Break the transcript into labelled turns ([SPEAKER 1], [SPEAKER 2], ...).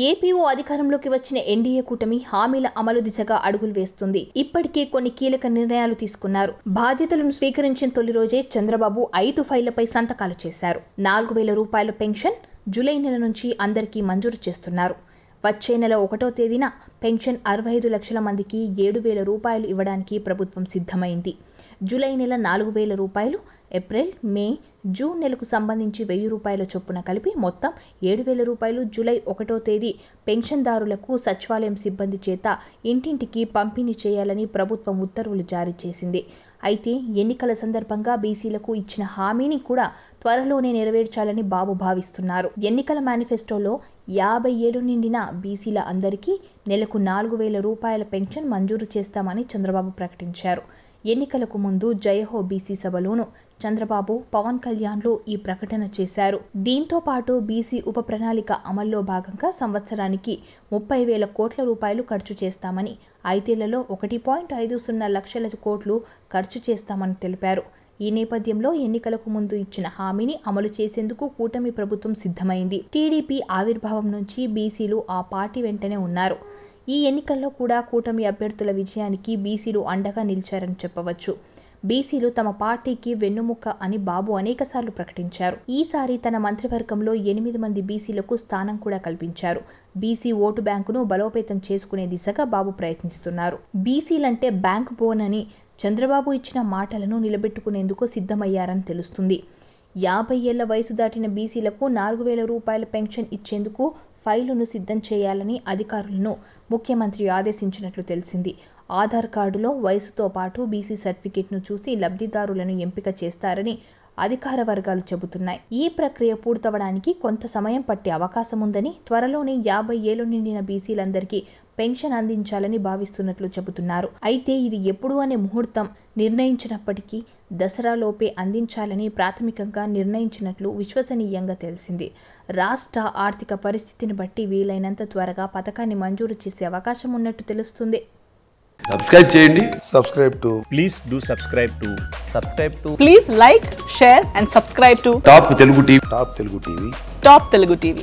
[SPEAKER 1] APO అధికారంలోకి వచ్చిన NDA కూటమి హామీల అమలు దిశగా అడుగులు వేస్తుంది. ఇప్పటికే కొన్ని కీలక నిర్ణయాలు తీసుకున్నారు. బాధ్యతలను స్వీకరించిన తొలి రోజే చంద్రబాబు 5 ఫైళ్లపై సంతకాలు చేశారు. 4,000 రూపాయల పెన్షన్ జూలై నెల నుంచి అందరికీ మంజూరు చేస్తున్నారు. వచ్చే నెల 1వ తేదీన పెన్షన్ 65 లక్షల మందికి 7,000 రూపాయలు ఇవ్వడానికి ప్రభుత్వం సిద్ధమైంది. జూలై నెల 4,000 రూపాయలు, ఏప్రిల్, మే, జూన్ నెలకు సంబంధించి 1,000 రూపాయల చొప్పున కలిపి మొత్తం 7,000 రూపాయలు జూలై 1వ తేదీ పెన్షన్దారులకు సచివాలయం సిబ్బంది చేత ఇంటింటికి పంపిణీ చేయాలని ప్రభుత్వం ఉత్తర్వులు జారీ చేసింది. అయితే ఎన్నికల సందర్భంగా బీసీలకు ఇచ్చిన హామీని కూడా త్వరలోనే నెరవేర్చాలని బాబు భావిస్తున్నారు. ఎన్నికల మేనిఫెస్టోలో 50 ఏళ్లు నిండిన బీసీల అందరికీ నెలకు 4,000 రూపాయల పెన్షన్ మంజూరు చేస్తామని చంద్రబాబు ప్రకటించారు. ఎన్నికలకు ముందు జయహో బీసీ సభలోనూ చంద్రబాబు, పవన్ కళ్యాణ్లు ఈ ప్రకటన చేశారు. దీంతో పాటు బీసీ ఉప ప్రణాళిక అమల్లో భాగంగా సంవత్సరానికి 30,000 కోట్ల రూపాయలు ఖర్చు చేస్తామని, 5 ఏళ్లలో 1.50 లక్షల కోట్లు ఖర్చు చేస్తామని తెలిపారు. ఈ నేపథ్యంలో ఎన్నికలకు ముందు ఇచ్చిన హామీని అమలు చేసేందుకు కూటమి ప్రభుత్వం సిద్ధమైంది. టీడీపీ ఆవిర్భావం నుంచి బీసీలు ఆ పార్టీ వెంటనే ఉన్నారు. ఈ ఎన్నికల్లో కూడా కూటమి అభ్యర్థుల విజయానికి బీసీలు అండగా నిలిచారని చెప్పవచ్చు. బీసీలు తమ పార్టీకి వెన్నుముక్క అని బాబు అనేకసార్లు ప్రకటించారు. ఈసారి తన మంత్రివర్గంలో 8 మంది బీసీలకు స్థానం కూడా కల్పించారు. బీసీ ఓటు బ్యాంకును బలోపేతం చేసుకునే దిశగా బాబు ప్రయత్నిస్తున్నారు. బీసీలంటే బ్యాంకు బోనని చంద్రబాబు ఇచ్చిన మాటలను నిలబెట్టుకునేందుకు సిద్ధమయ్యారని తెలుస్తుంది. 50 ఏళ్ల వయసు దాటిన బీసీలకు 4,000 రూపాయల పెన్షన్ ఇచ్చేందుకు ఫైలును సిద్ధం చేయాలని అధికారులను ముఖ్యమంత్రి ఆదేశించినట్లు తెలిసింది. ఆధార్ కార్డులో వయసుతో పాటు బీసీ సర్టిఫికెట్ను చూసి లబ్ధిదారులను ఎంపిక చేస్తారని అధికార వర్గాలు చెబుతున్నాయి. ఈ ప్రక్రియ పూర్తవడానికి కొంత సమయం పట్టే అవకాశం ఉందని, త్వరలోనే 50 ఏళ్లు నిండిన బీసీలందరికీ పెన్షన్ అందించాలని భావిస్తున్నట్లు చెబుతున్నారు. అయితే ఇది ఎప్పుడు అనే ముహూర్తం నిర్ణయించినప్పటికీ దసరాలోపే అందించాలని ప్రాథమికంగా నిర్ణయించినట్లు విశ్వసనీయంగా తెలిసింది. రాష్ట్ర ఆర్థిక పరిస్థితిని బట్టి వీలైనంత త్వరగా పథకాన్ని మంజూరు చేసే అవకాశం ఉన్నట్టు తెలుస్తుంది.
[SPEAKER 2] సబ్స్క్రైబ్ చేయండి.
[SPEAKER 3] Please do subscribe to. Please like, share and subscribe to
[SPEAKER 2] top Telugu TV.
[SPEAKER 3] Top Telugu TV.